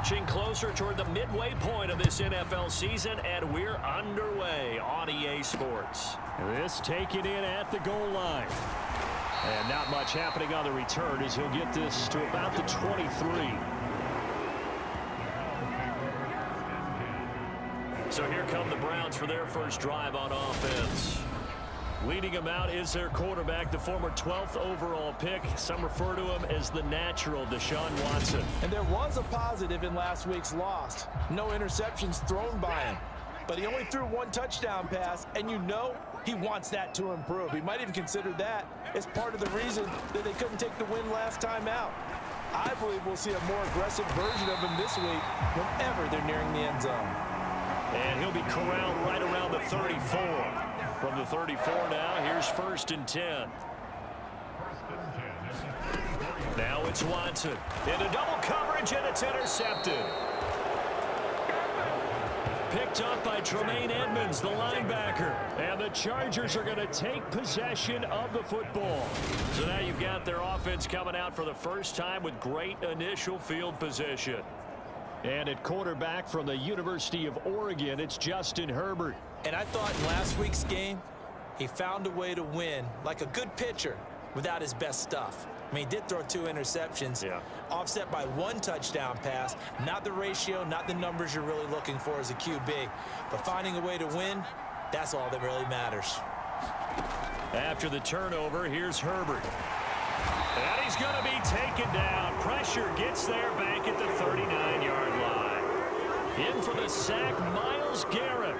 Marching closer toward the midway point of this NFL season, and we're underway on EA Sports. This taken in at the goal line. And not much happening on the return as he'll get this to about the 23. So here come the Browns for their first drive on offense. Leading them out is their quarterback, the former 12th overall pick. Some refer to him as the natural, Deshaun Watson. And there was a positive in last week's loss. No interceptions thrown by him. But he only threw one touchdown pass, and you know he wants that to improve. He might even consider that as part of the reason that they couldn't take the win last time out. I believe we'll see a more aggressive version of him this week whenever they're nearing the end zone. And he'll be corralled right around the 34. From the 34 now, here's 1st and 10. Now it's Watson. Into double coverage, and it's intercepted. Picked up by Tremaine Edmonds, the linebacker. And the Chargers are going to take possession of the football. So now you've got their offense coming out for the first time with great initial field position. And at quarterback from the University of Oregon, it's Justin Herbert. And I thought in last week's game, he found a way to win like a good pitcher without his best stuff. I mean, he did throw 2 interceptions, offset by 1 touchdown pass. Not the ratio, not the numbers you're really looking for as a QB. But finding a way to win, that's all that really matters. After the turnover, here's Herbert. And he's going to be taken down. Pressure gets there back at the 39-yard line. In for the sack, Myles Garrett.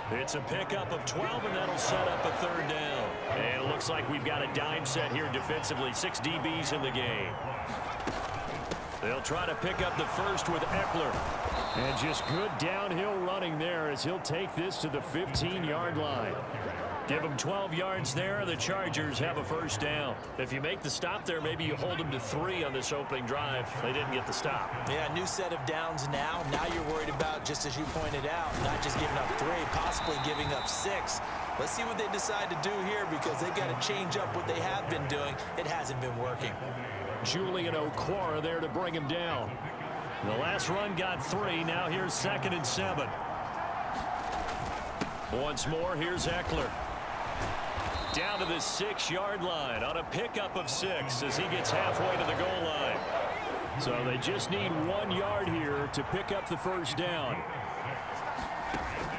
It's a pickup of 12, and that'll set up a 3rd down. And it looks like we've got a dime set here defensively. 6 DBs in the game. They'll try to pick up the first with Eckler. And just good downhill running there as he'll take this to the 15-yard line. Give them 12 yards there. The Chargers have a 1st down. If you make the stop there, maybe you hold them to 3 on this opening drive. They didn't get the stop. Yeah, new set of downs now. Now you're worried about, just as you pointed out, not just giving up 3, possibly giving up 6. Let's see what they decide to do here because they've got to change up what they have been doing. It hasn't been working. Julian Okwara there to bring him down. The last run got 3. Now here's 2nd and 7. Once more, here's Eckler. Down to the 6-yard line on a pickup of 6 as he gets halfway to the goal line. So they just need 1 yard here to pick up the 1st down.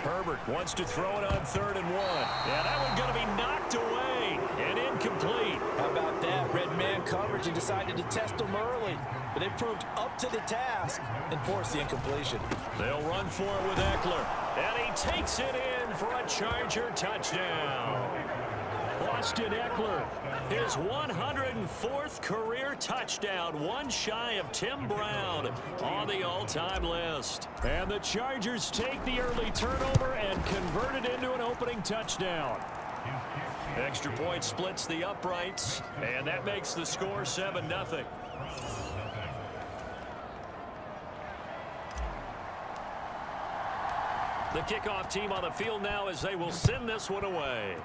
Herbert wants to throw it on 3rd and 1. Yeah, that one's going to be knocked away and incomplete. How about that? Red man coverage and decided to test them early. But they proved up to the task and forced the incompletion. They'll run for it with Eckler. And he takes it in for a Charger touchdown. Austin Eckler, his 104th career touchdown, 1 shy of Tim Brown on the all-time list. And the Chargers take the early turnover and convert it into an opening touchdown. Extra point splits the uprights, and that makes the score 7-0. The kickoff team on the field now as they will send this one away.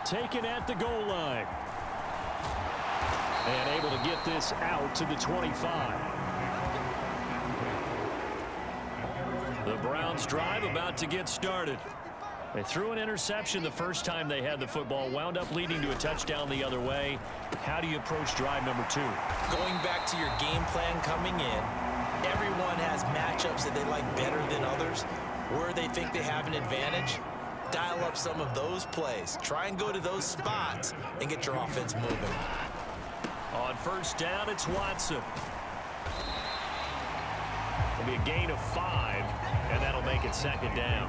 Taken at the goal line. And able to get this out to the 25. The Browns drive about to get started. They threw an interception the first time they had the football, wound up leading to a touchdown the other way. How do you approach drive number 2? Going back to your game plan coming in, everyone has matchups that they like better than others, where they think they have an advantage. Dial up some of those plays. Try and go to those spots and get your offense moving. On 1st down, it's Watson. It'll be a gain of 5, and that'll make it 2nd down.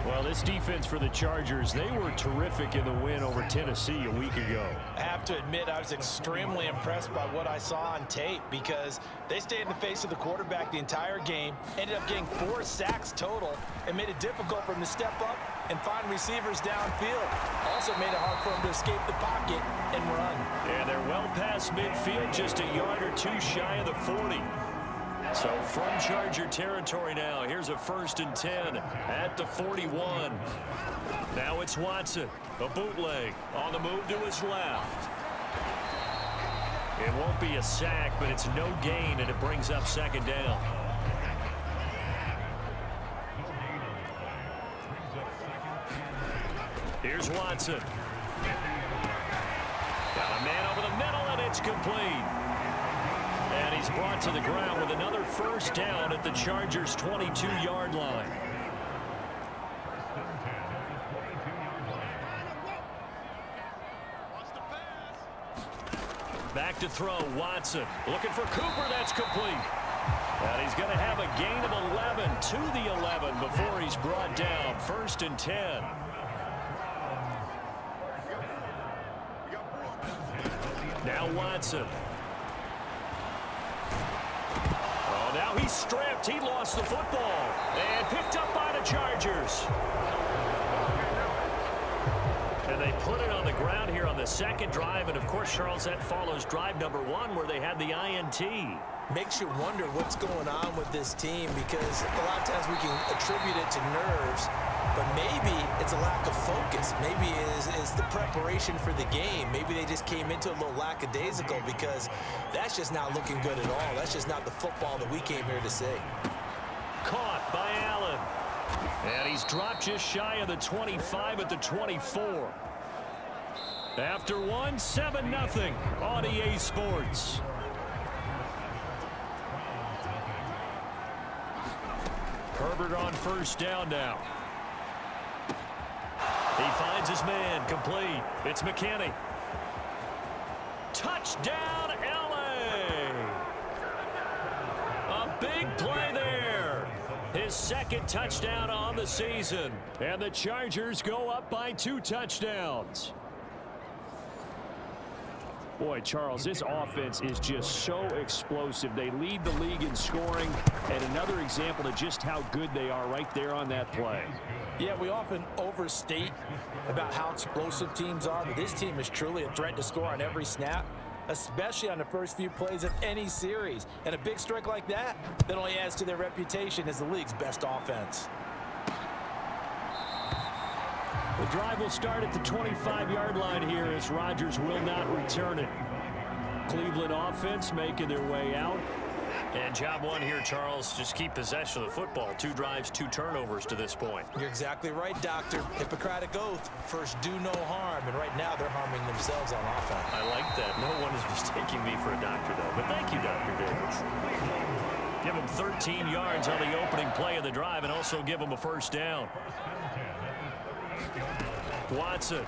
Well, this defense for the Chargers, they were terrific in the win over Tennessee a week ago. I have to admit, I was extremely impressed by what I saw on tape because they stayed in the face of the quarterback the entire game, ended up getting 4 sacks total, and made it difficult for him to step up and find receivers downfield. Also made it hard for him to escape the pocket and run. And they're well past midfield, just a yard or 2 shy of the 40. So from Charger territory now, here's a 1st and 10 at the 41. Now it's Watson, a bootleg on the move to his left. It won't be a sack, but it's no gain, and it brings up 2nd down. Here's Watson. Got a man over the middle, and it's complete. And he's brought to the ground with another 1st down at the Chargers' 22-yard line. Back to throw, Watson. Looking for Cooper, that's complete. And he's going to have a gain of 11 to the 11 before he's brought down. 1st and 10. Now Watson. Oh, now he's stripped. He lost the football. And picked up by the Chargers. And they put it on the ground here on the 2nd drive. And, of course, Charles, that follows drive number 1 where they had the INT. Makes you wonder what's going on with this team, because a lot of times we can attribute it to nerves, but maybe it's a lack of focus. Maybe it's the preparation for the game. Maybe they just came into a little lackadaisical, because that's just not looking good at all. That's just not the football that we came here to see. Caught by Allen. And he's dropped just shy of the 25 at the 24. After 1, 7-0 on EA Sports. Herbert on 1st down now. He finds his man, complete. It's McKinney. Touchdown, LA! A big play there. His 2nd touchdown on the season. And the Chargers go up by 2 touchdowns. Boy, Charles, this offense is just so explosive. They lead the league in scoring, and another example of just how good they are right there on that play. Yeah, we often overstate about how explosive teams are, but this team is truly a threat to score on every snap, especially on the first few plays of any series. And a big strike like that only adds to their reputation as the league's best offense. The drive will start at the 25-yard line here as Rodgers will not return it. Cleveland offense making their way out. And job 1 here, Charles, just keep possession of the football. 2 drives, 2 turnovers to this point. You're exactly right, Doctor. Hippocratic oath. First, do no harm. And right now, they're harming themselves on offense. I like that. No one is mistaking me for a doctor, though. But thank you, Dr. Davis. Give him 13 yards on the opening play of the drive and also give him a 1st down. Watson.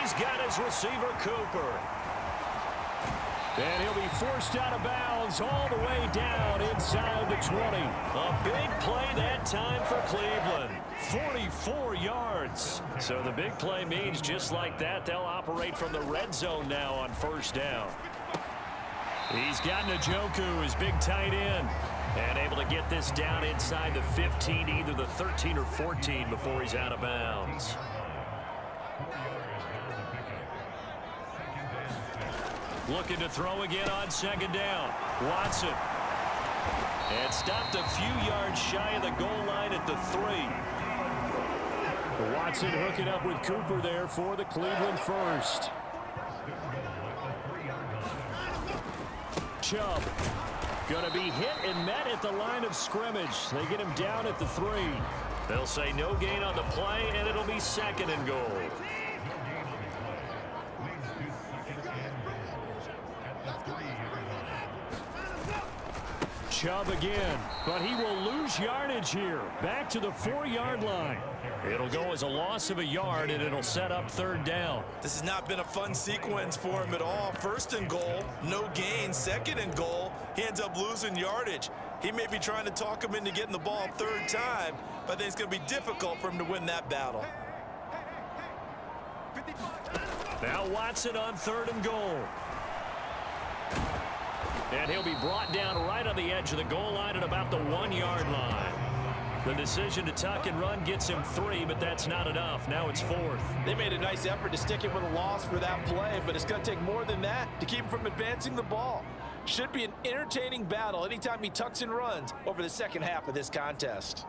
He's got his receiver, Cooper. And he'll be forced out of bounds all the way down inside the 20. A big play that time for Cleveland. 44 yards. So the big play means just like that, they'll operate from the red zone now on 1st down. He's got Njoku, his big tight end. And able to get this down inside the 15, either the 13 or 14 before he's out of bounds. Looking to throw again on 2nd down. Watson. And stopped a few yards shy of the goal line at the 3. Watson hooking up with Cooper there for the Cleveland 1st. Chubb. Going to be hit and met at the line of scrimmage. They get him down at the 3. They'll say no gain on the play, and it'll be 2nd and goal. Chubb again, but he will lose yardage here. Back to the 4-yard line. It'll go as a loss of a yard, and it'll set up 3rd down. This has not been a fun sequence for him at all. 1st and goal, no gain. 2nd and goal, he ends up losing yardage. He may be trying to talk him into getting the ball 3rd time, but I think it's going to be difficult for him to win that battle. Now Watson on 3rd and goal. And he'll be brought down right on the edge of the goal line at about the 1-yard line. The decision to tuck and run gets him 3, but that's not enough. Now it's 4th. They made a nice effort to stick it with a loss for that play, but it's going to take more than that to keep him from advancing the ball. Should be an entertaining battle anytime he tucks and runs over the second half of this contest.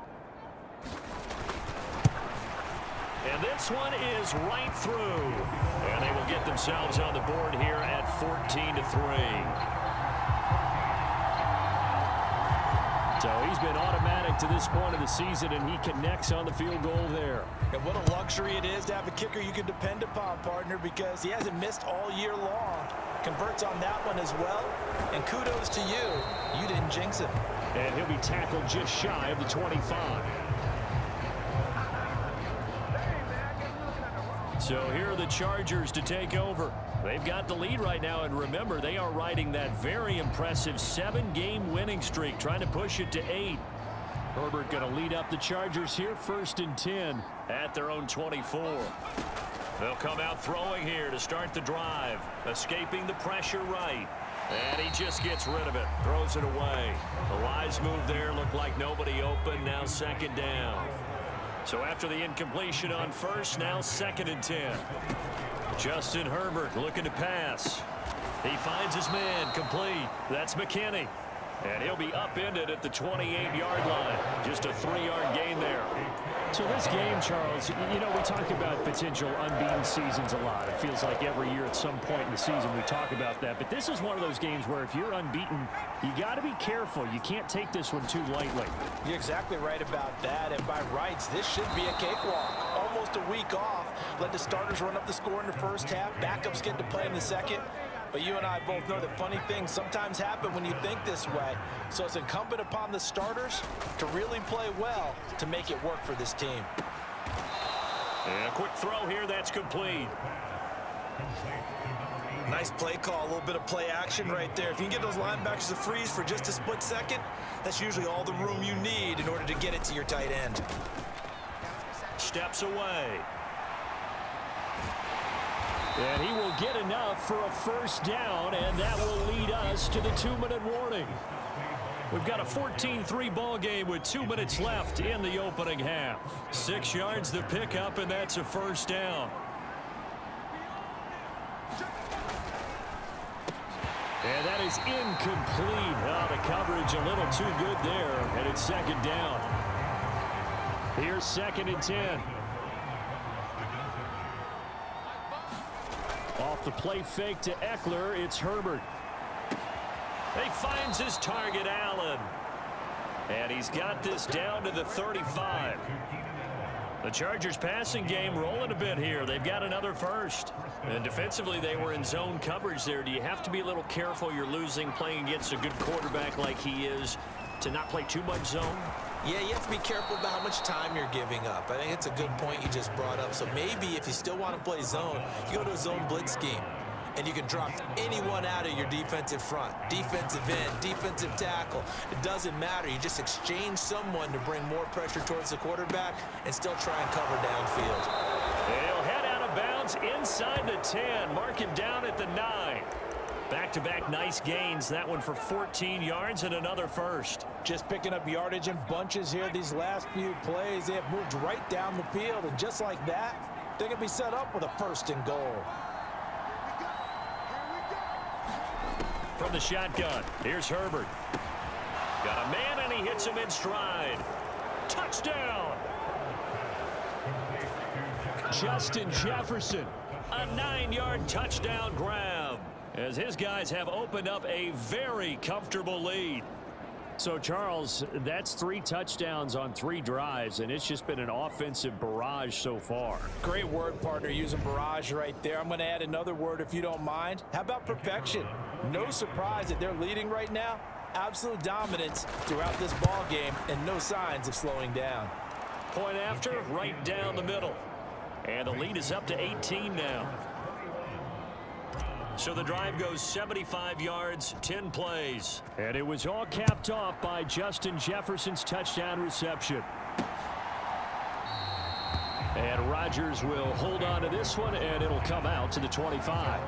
And this one is right through. And they will get themselves on the board here at 14-3. So he's been automatic to this point of the season, and he connects on the field goal there. And what a luxury it is to have a kicker you can depend upon, partner, because he hasn't missed all year long. Converts on that one as well. And kudos to you. You didn't jinx him. And he'll be tackled just shy of the 25. So here are the Chargers to take over. They've got the lead right now, and remember, they are riding that very impressive 7-game winning streak, trying to push it to 8. Herbert going to lead up the Chargers here, 1st and 10 at their own 24. They'll come out throwing here to start the drive, escaping the pressure right. And he just gets rid of it, throws it away. The wise move there, looked like nobody open, now 2nd down. So after the incompletion on 1st, now 2nd and 10. Justin Herbert looking to pass. He finds his man complete. That's McKinney. And he'll be upended at the 28-yard line. Just a 3-yard gain there. So this game, Charles, you know, we talk about potential unbeaten seasons a lot. It feels like every year at some point in the season we talk about that. But this is one of those games where if you're unbeaten, you got to be careful. You can't take this one too lightly. You're exactly right about that. And by rights, this should be a cakewalk. Almost a week off. Let the starters run up the score in the first half. Backups get to play in the second. But you and I both know that funny things sometimes happen when you think this way. So it's incumbent upon the starters to really play well to make it work for this team. And a quick throw here, that's complete. Nice play call, a little bit of play action right there. If you can get those linebackers to freeze for just a split second, that's usually all the room you need in order to get it to your tight end. Steps away. And he will get enough for a 1st down, and that will lead us to the 2-minute warning. We've got a 14-3 ball game with 2 minutes left in the opening half. 6 yards the pickup, and that's a 1st down. And that is incomplete. Oh, the coverage a little too good there, and it's 2nd down. Here's 2nd and 10. Off the play fake to Eckler, it's Herbert. He finds his target, Allen. And he's got this down to the 35. The Chargers passing game rolling a bit here. They've got another 1st. And defensively, they were in zone coverage there. Do you have to be a little careful? You're losing playing against a good quarterback like he is to not play too much zone? Yeah, you have to be careful about how much time you're giving up. I think it's a good point you just brought up. So maybe if you still want to play zone, you go to a zone blitz scheme. And you can drop anyone out of your defensive front. Defensive end, defensive tackle. It doesn't matter. You just exchange someone to bring more pressure towards the quarterback and still try and cover downfield. He'll head out of bounds inside the 10. Mark him down at the 9. Back-to-back nice gains. That one for 14 yards and another 1st. Just picking up yardage in bunches here. These last few plays, they have moved right down the field. And just like that, they're going to be set up with a 1st and goal. From the shotgun, here's Herbert. Got a man, and he hits him in stride. Touchdown! Justin Jefferson, a 9-yard touchdown grab, as his guys have opened up a very comfortable lead. So, Charles, that's 3 touchdowns on 3 drives, and it's just been an offensive barrage so far. Great word, partner, using barrage right there. I'm going to add another word if you don't mind. How about perfection? No surprise that they're leading right now. Absolute dominance throughout this ball game and no signs of slowing down. Point after, right down the middle. And the lead is up to 18 now. So the drive goes 75 yards, 10 plays. And it was all capped off by Justin Jefferson's touchdown reception. And Rodgers will hold on to this one, and it'll come out to the 25.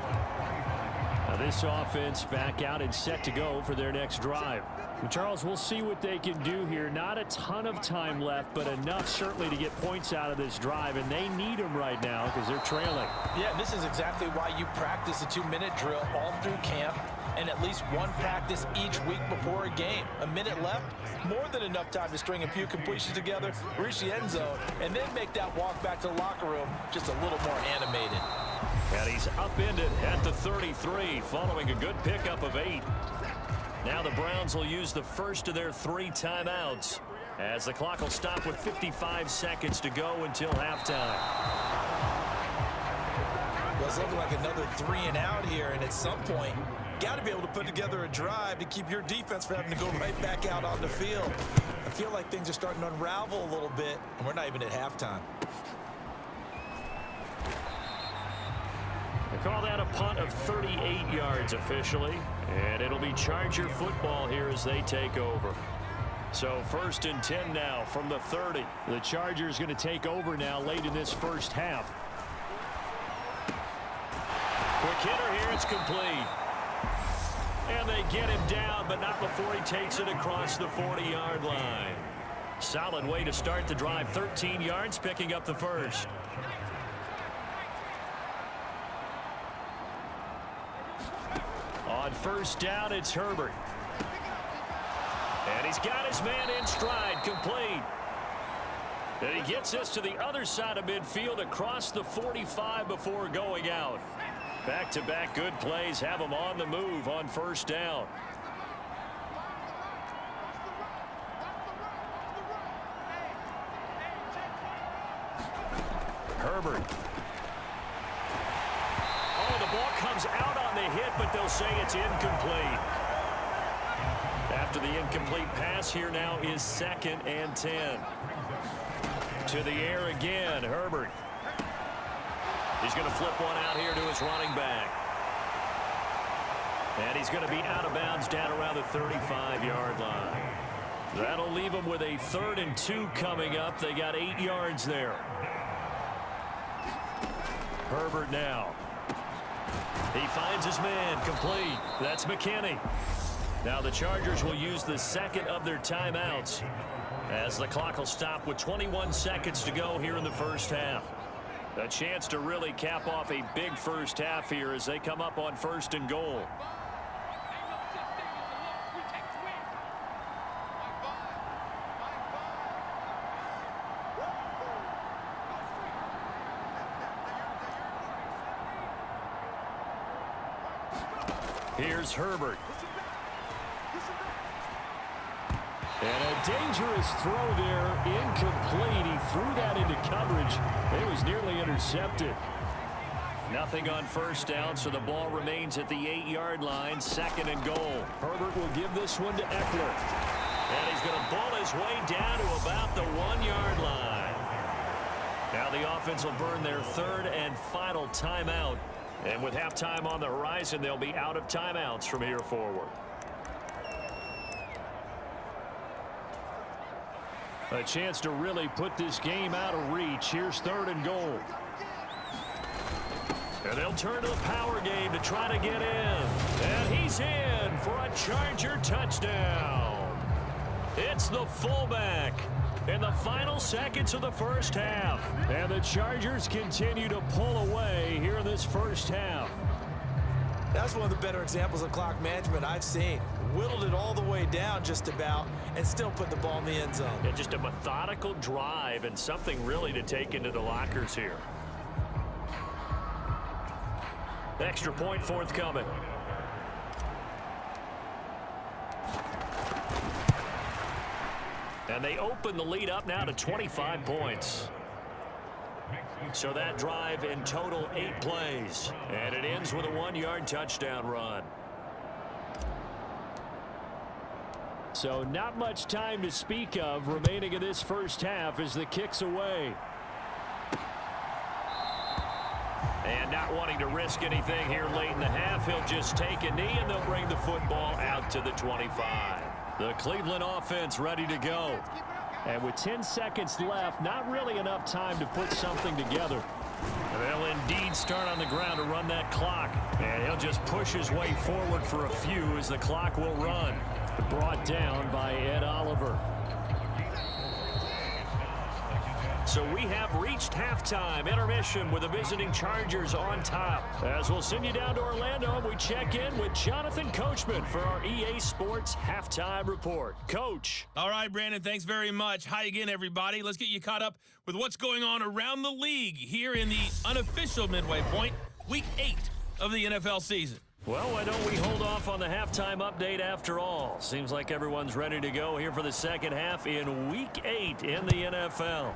Now this offense back out and set to go for their next drive. Charles, we'll see what they can do here. Not a ton of time left, but enough certainly to get points out of this drive, and they need them right now because they're trailing. Yeah, this is exactly why you practice a 2-minute drill all through camp. and at least one practice each week before a game. A minute left, more than enough time to string a few completions together, reach the end zone, and then make that walk back to the locker room just a little more animated. And he's upended at the 33 following a good pickup of 8. Now the Browns will use the first of their 3 timeouts as the clock will stop with 55 seconds to go until halftime. Well, it's looking like another 3 and out here, and at some point, got to be able to put together a drive to keep your defense from having to go right back out on the field. I feel like things are starting to unravel a little bit, and we're not even at halftime. They call that a punt of 38 yards officially, and it'll be Charger football here as they take over. So 1st and 10 now from the 30. The Chargers going to take over now late in this first half. Quick hitter here, it's complete. And they get him down, but not before he takes it across the 40-yard line. Solid way to start the drive. 13 yards, picking up the first. On first down, it's Herbert. And he's got his man in stride, complete. And he gets this to the other side of midfield across the 45 before going out. Back-to-back good plays have him on the move on first down. Herbert. Oh, the ball comes out on the hit, but they'll say it's incomplete. After the incomplete pass, here now is 2nd and 10. To the air again, Herbert. He's going to flip one out here to his running back. And he's going to be out of bounds down around the 35-yard line. That'll leave him with a 3rd and 2 coming up. They got 8 yards there. Herbert now. He finds his man, complete. That's McKinney. Now the Chargers will use the 2nd of their timeouts as the clock will stop with 21 seconds to go here in the first half. A chance to really cap off a big first half here as they come up on 1st and goal. Here's Herbert. And a dangerous throw there, incomplete. He threw that into coverage. It was nearly intercepted. Nothing on first down, so the ball remains at the 8-yard line, 2nd and goal. Herbert will give this one to Eckler. And he's going to ball his way down to about the 1-yard line. Now the offense will burn their 3rd and final timeout. And with halftime on the horizon, they'll be out of timeouts from here forward. A chance to really put this game out of reach. Here's 3rd and goal. And they'll turn to the power game to try to get in. And he's in for a Charger touchdown. It's the fullback in the final seconds of the first half. And the Chargers continue to pull away here in this first half. That's one of the better examples of clock management I've seen. Whittled it all the way down just about and still put the ball in the end zone. Yeah, just a methodical drive and something really to take into the lockers here. Extra point forthcoming. And they open the lead up now to 25 points. So that drive in total 8 plays. And it ends with a 1-yard touchdown run. So not much time to speak of remaining in this first half as the kick's away. And not wanting to risk anything here late in the half, he'll just take a knee and they'll bring the football out to the 25. The Cleveland offense ready to go. And with 10 seconds left, not really enough time to put something together. They'll indeed start on the ground to run that clock. And he'll just push his way forward for a few as the clock will run. Brought down by Ed Oliver. So we have reached halftime. Intermission with the visiting Chargers on top. As we'll send you down to Orlando, and we check in with Jonathan Coachman for our EA Sports Halftime Report. Coach. All right, Brandon, thanks very much. Hi again, everybody. Let's get you caught up with what's going on around the league here in the unofficial midway point, Week 8 of the NFL season. Well, why don't we hold off on the halftime update after all? Seems like everyone's ready to go here for the second half in Week 8 in the NFL.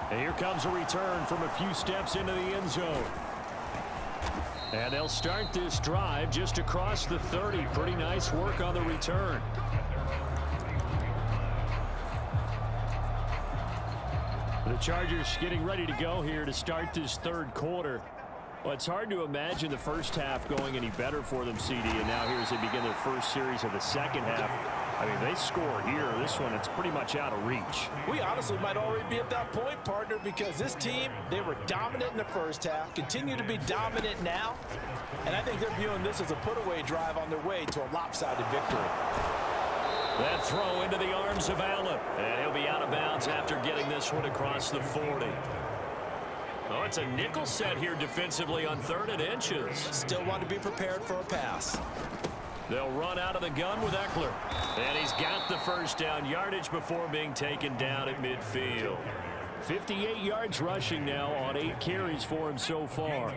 And here comes a return from a few steps into the end zone. And they'll start this drive just across the 30. Pretty nice work on the return. The Chargers getting ready to go here to start this third quarter. Well, it's hard to imagine the first half going any better for them, CD. And now here as they begin their first series of the second half. I mean, they score here. This one, it's pretty much out of reach. We honestly might already be at that point, partner, because this team, they were dominant in the first half, continue to be dominant now. And I think they're viewing this as a put-away drive on their way to a lopsided victory. That throw into the arms of Allen. And he'll be out of bounds after getting this one across the 40. Oh, it's a nickel set here defensively on 3rd and inches. Still want to be prepared for a pass. They'll run out of the gun with Eckler. And he's got the first down yardage before being taken down at midfield. 58 yards rushing now on 8 carries for him so far.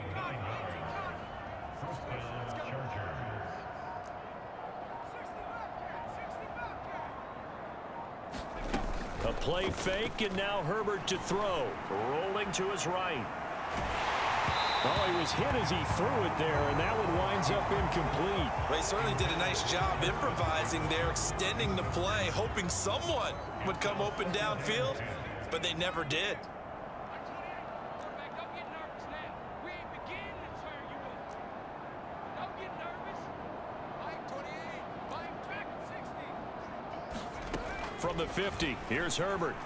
A play fake, and now Herbert to throw. Rolling to his right. Oh, he was hit as he threw it there, and that one winds up incomplete. They certainly did a nice job improvising there, extending the play, hoping someone would come open downfield, but they never did. From the 50, here's Herbert.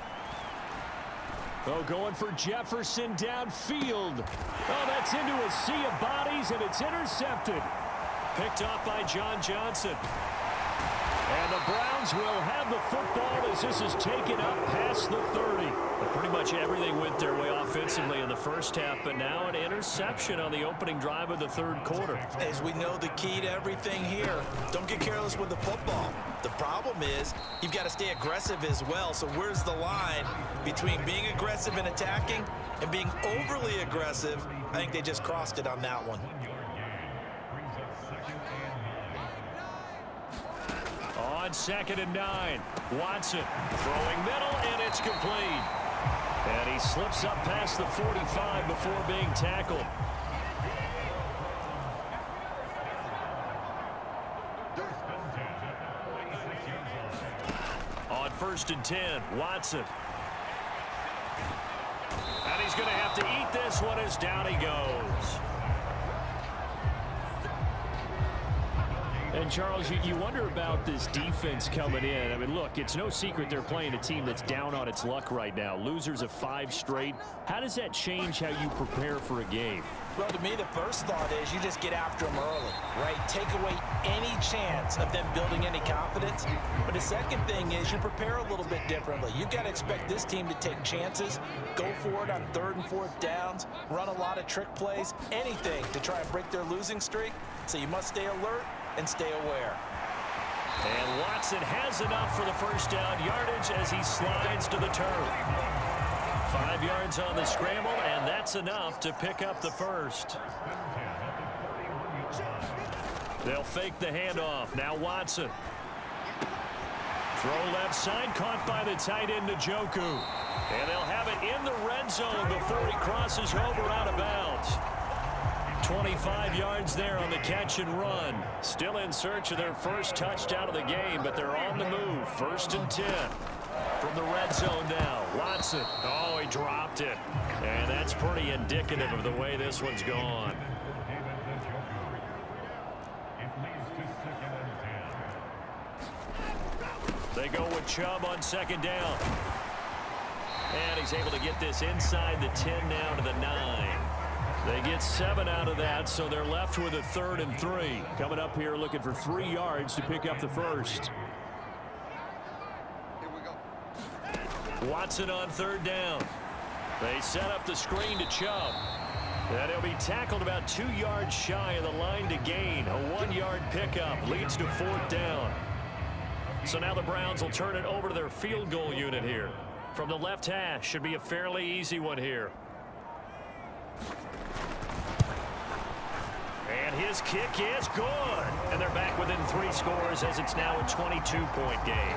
Oh, going for Jefferson downfield. Oh, that's into a sea of bodies, and it's intercepted. Picked off by John Johnson. And the Browns will have the football as this is taken up past the 30. But pretty much everything went their way offensively in the first half, but now an interception on the opening drive of the third quarter. As we know, the key to everything here, don't get careless with the football. The problem is you've got to stay aggressive as well. So where's the line between being aggressive and attacking and being overly aggressive? I think they just crossed it on that one. On 2nd and 9, Watson throwing middle, and it's complete. And he slips up past the 45 before being tackled. On 1st and 10, Watson. And he's going to have to eat this one as down he goes. And, Charles, you wonder about this defense coming in. I mean, look, it's no secret they're playing a team that's down on its luck right now. Losers of 5 straight. How does that change how you prepare for a game? Well, to me, the first thought is you just get after them early, right? Take away any chance of them building any confidence. But the second thing is you prepare a little bit differently. You've got to expect this team to take chances, go for it on 3rd and 4th downs, run a lot of trick plays, anything to try and break their losing streak. So you must stay alert and stay aware. And Watson has enough for the first down yardage as he slides to the turf. 5 yards on the scramble, and that's enough to pick up the first. They'll fake the handoff. Now Watson. Throw left side, caught by the tight end Njoku. And they'll have it in the red zone before he crosses over out of bounds. 25 yards there on the catch and run. Still in search of their first touchdown of the game, but they're on the move. 1st and 10. From the red zone now, Watson. Oh, he dropped it. And that's pretty indicative of the way this one's gone. They go with Chubb on 2nd down. And he's able to get this inside the 10 now to the 9. They get 7 out of that, so they're left with a 3rd and 3. Coming up here looking for 3 yards to pick up the first. Here we go. Watson on third down. They set up the screen to Chubb. And he'll be tackled about 2 yards shy of the line to gain. A 1-yard pickup leads to fourth down. So now the Browns will turn it over to their field goal unit here. From the left hash, should be a fairly easy one here. And his kick is good. And they're back within 3 scores as it's now a 22-point game.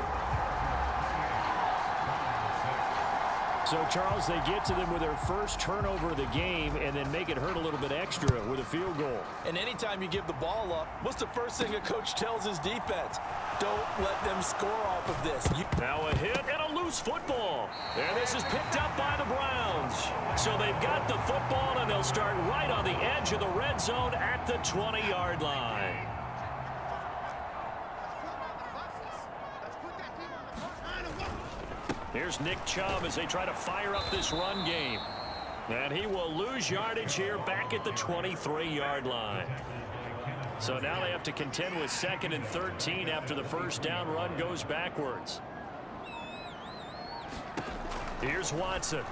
So, Charles, they get to them with their first turnover of the game and then make it hurt a little bit extra with a field goal. And anytime you give the ball up, what's the first thing a coach tells his defense? Don't let them score off of this. Now a hit and a loose football. And this is picked up by the Browns. So they've got the football, and they'll start right on the edge of the red zone at the 20-yard line. Here's Nick Chubb as they try to fire up this run game. And he will lose yardage here back at the 23-yard line. So now they have to contend with 2nd and 13 after the first down run goes backwards. Here's Watson.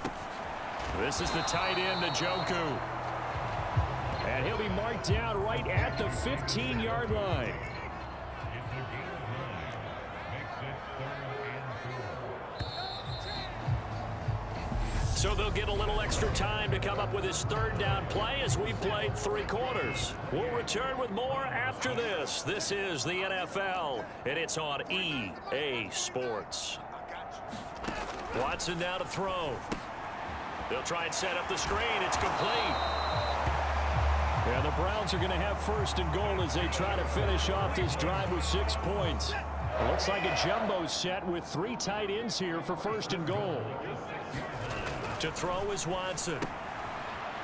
This is the tight end, Njoku. And he'll be marked down right at the 15-yard line. So they'll get a little extra time to come up with his third down play as we played 3 quarters. We'll return with more after this. This is the NFL, and it's on EA Sports. Watson now to throw. They'll try and set up the screen. It's complete. Yeah, the Browns are going to have 1st and goal as they try to finish off this drive with 6 points. It looks like a jumbo set with 3 tight ends here for 1st and goal. To throw is Watson.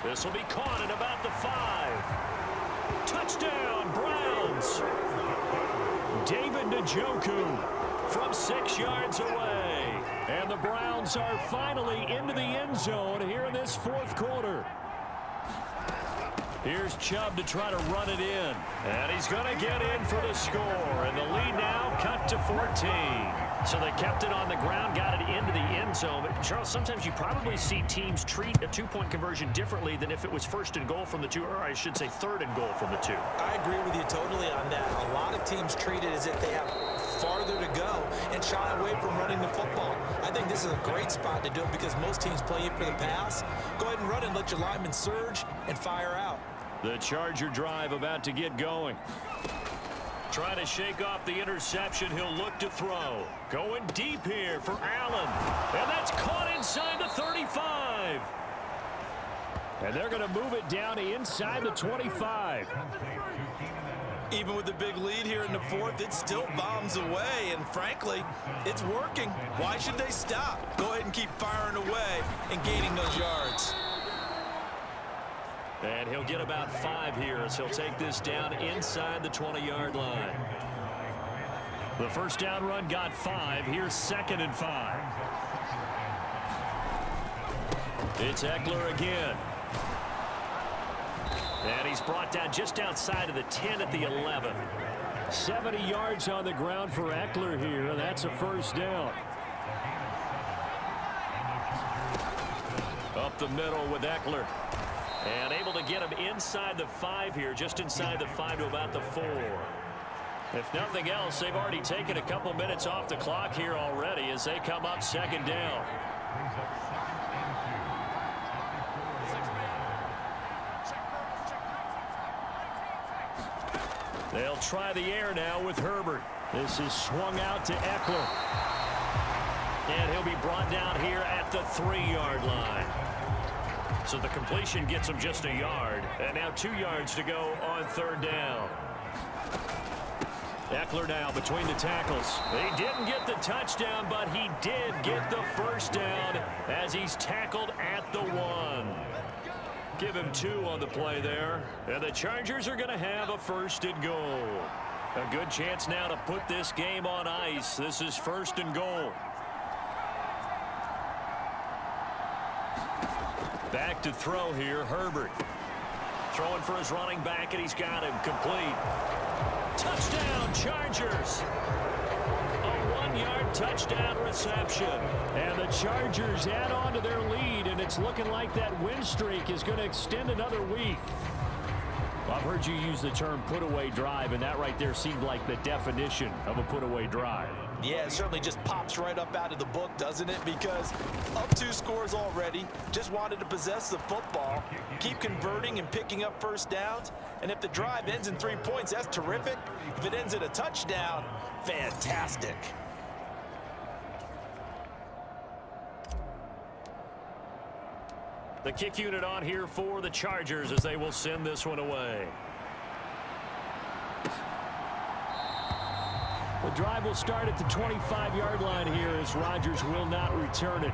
This will be caught at about the 5. Touchdown, Browns. David Njoku from 6 yards away. And the Browns are finally into the end zone here in this 4th quarter. Here's Chubb to try to run it in. And he's going to get in for the score. And the lead now cut to 14. So they kept it on the ground, got it into the end zone. But Charles, sometimes you probably see teams treat a 2-point conversion differently than if it was 1st and goal from the 2, or I should say 3rd and goal from the 2. I agree with you totally on that. A lot of teams treat it as if they have farther to go and shy away from running the football. I think this is a great spot to do it because most teams play you for the pass. Go ahead and run and let your linemen surge and fire out. The Charger drive about to get going. Trying to shake off the interception. He'll look to throw. Going deep here for Allen. And that's caught inside the 35. And they're going to move it down to inside the 25. Even with the big lead here in the 4th, it still bombs away. And frankly, it's working. Why should they stop? Go ahead and keep firing away and gaining those yards. And he'll get about 5 here as he'll take this down inside the 20-yard line. The first down run got 5. Here's 2nd and 5. It's Eckler again. And he's brought down just outside of the 10 at the 11. 70 yards on the ground for Eckler here, and that's a first down. Up the middle with Eckler. And able to get him inside the 5 here, just inside the 5 to about the 4. If nothing else, they've already taken a couple minutes off the clock here already as they come up 2nd down. They'll try the air now with Herbert. This is swung out to Eckler. And he'll be brought down here at the 3-yard line. So the completion gets him just a yard. And now 2 yards to go on 3rd down. Eckler now between the tackles. He didn't get the touchdown, but he did get the first down as he's tackled at the 1. Give him 2 on the play there. And the Chargers are going to have a 1st and goal. A good chance now to put this game on ice. This is 1st and goal. Back to throw here, Herbert. Throwing for his running back, and he's got him complete. Touchdown, Chargers. A 15-yard touchdown reception. And the Chargers add on to their lead, and it's looking like that win streak is going to extend another week. Well, I've heard you use the term put-away drive, and that right there seemed like the definition of a put-away drive. Yeah, it certainly just pops right up out of the book, doesn't it? Because up 2 scores already, just wanted to possess the football, keep converting and picking up first downs. And if the drive ends in 3 points, that's terrific. If it ends in a touchdown, fantastic. The kick unit on here for the Chargers as they will send this one away. The drive will start at the 25-yard line here as Rodgers will not return it.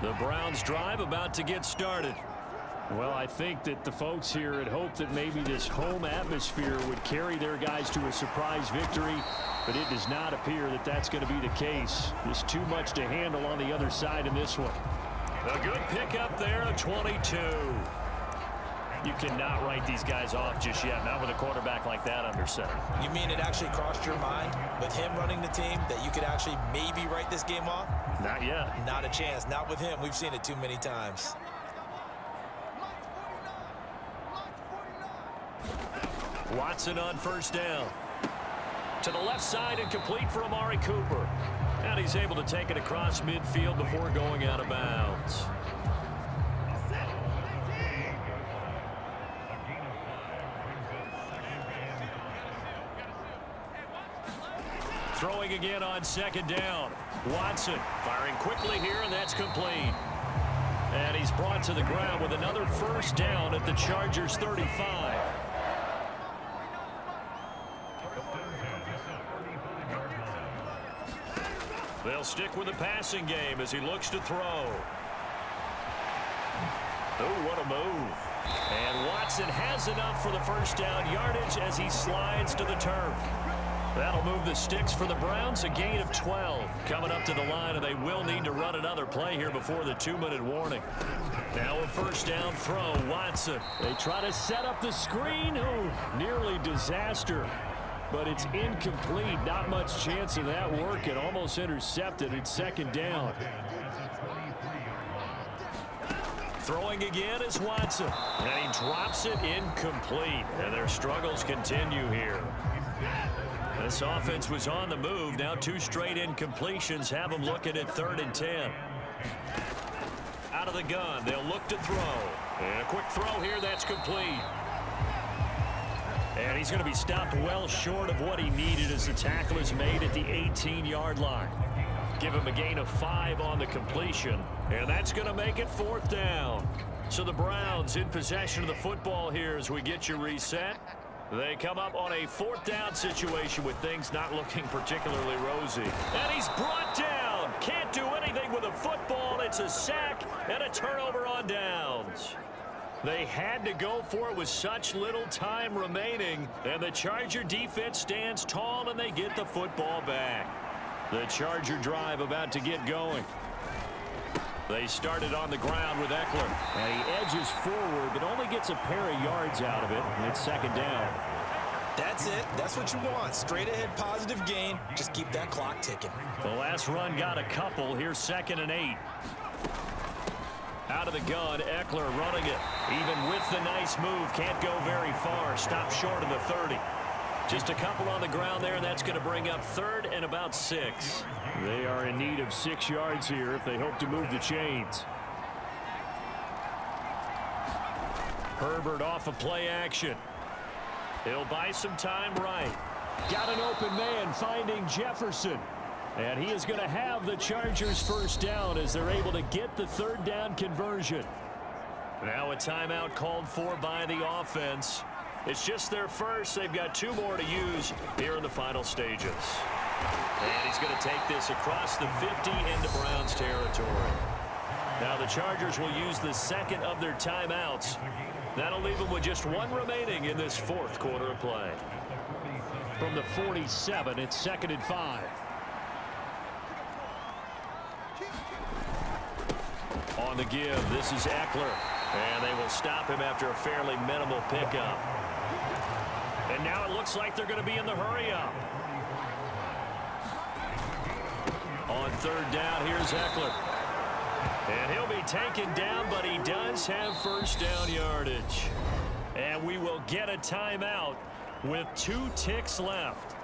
The Browns drive about to get started. Well, I think that the folks here had hoped that maybe this home atmosphere would carry their guys to a surprise victory, but it does not appear that that's going to be the case. Just too much to handle on the other side in this one. A good pickup there, a 22. You cannot write these guys off just yet, not with a quarterback like that under center. You mean it actually crossed your mind with him running the team that you could actually maybe write this game off? Not yet. Not a chance. Not with him. We've seen it too many times. Watson on first down. To the left side and complete for Amari Cooper. And he's able to take it across midfield before going out of bounds. Throwing again on second down. Watson firing quickly here, and that's complete. And he's brought to the ground with another first down at the Chargers 35. They'll stick with the passing game as he looks to throw. Oh, what a move. And Watson has enough for the first down yardage as he slides to the turf. That'll move the sticks for the Browns, a gain of 12. Coming up to the line, and they will need to run another play here before the 2-minute warning. Now a first down throw, Watson. They try to set up the screen. Oh, nearly disaster. But it's incomplete. Not much chance of that working. Almost intercepted. It's second down. Throwing again is Watson. And he drops it incomplete. And their struggles continue here. This offense was on the move. Now 2 straight incompletions have them looking at 3rd and 10. Out of the gun. They'll look to throw. And a quick throw here. That's complete. And he's going to be stopped well short of what he needed as the tackle is made at the 18-yard line. Give him a gain of 5 on the completion. And that's going to make it 4th down. So the Browns in possession of the football here as we get you reset. They come up on a 4th down situation with things not looking particularly rosy. And he's brought down. Can't do anything with a football. It's a sack and a turnover on downs. They had to go for it with such little time remaining, and the Charger defense stands tall, and they get the football back. The Charger drive about to get going. They started on the ground with Eckler. And he edges forward, but only gets a pair of yards out of it, and it's second down. That's it. That's what you want. Straight ahead positive gain. Just keep that clock ticking. The last run got a couple. Here's 2nd and 8. Out of the gun, Eckler running it. Even with the nice move, can't go very far. Stopped short of the 30. Just a couple on the ground there, and that's going to bring up 3rd and about 6. They are in need of 6 yards here if they hope to move the chains. Herbert off of play action. He'll buy some time right. Got an open man finding Jefferson. And he is going to have the Chargers first down as they're able to get the 3rd down conversion. Now a timeout called for by the offense. It's just their first. They've got 2 more to use here in the final stages. And he's going to take this across the 50 into Browns territory. Now the Chargers will use the 2nd of their timeouts. That'll leave them with just 1 remaining in this 4th quarter of play. From the 47, it's 2nd and 5. On the give, this is Eckler. And they will stop him after a fairly minimal pickup. And now it looks like they're going to be in the hurry-up. third down. Here's Eckler. And he'll be taken down, but he does have first down yardage. And we will get a timeout with 2 ticks left.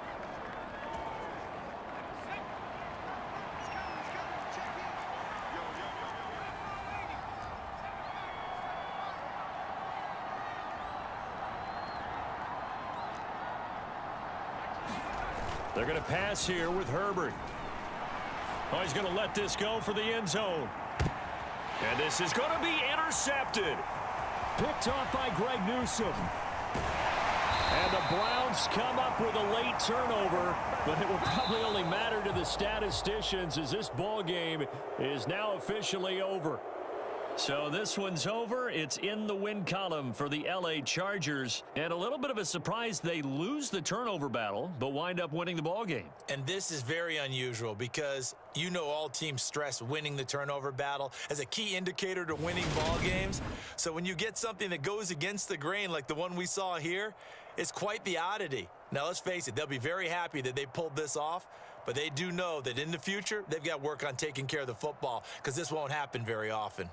They're going to pass here with Herbert. Oh, he's going to let this go for the end zone. And this is going to be intercepted. Picked off by Greg Newsome. And the Browns come up with a late turnover, but it will probably only matter to the statisticians as this ball game is now officially over. So this one's over. It's in the win column for the LA Chargers. And a little bit of a surprise, they lose the turnover battle, but wind up winning the ball game. And this is very unusual because you know all teams stress winning the turnover battle as a key indicator to winning ball games. So when you get something that goes against the grain like the one we saw here, it's quite the oddity. Now, let's face it, they'll be very happy that they pulled this off, but they do know that in the future, they've got work on taking care of the football because this won't happen very often.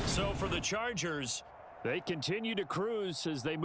So for the Chargers, they continue to cruise as they move.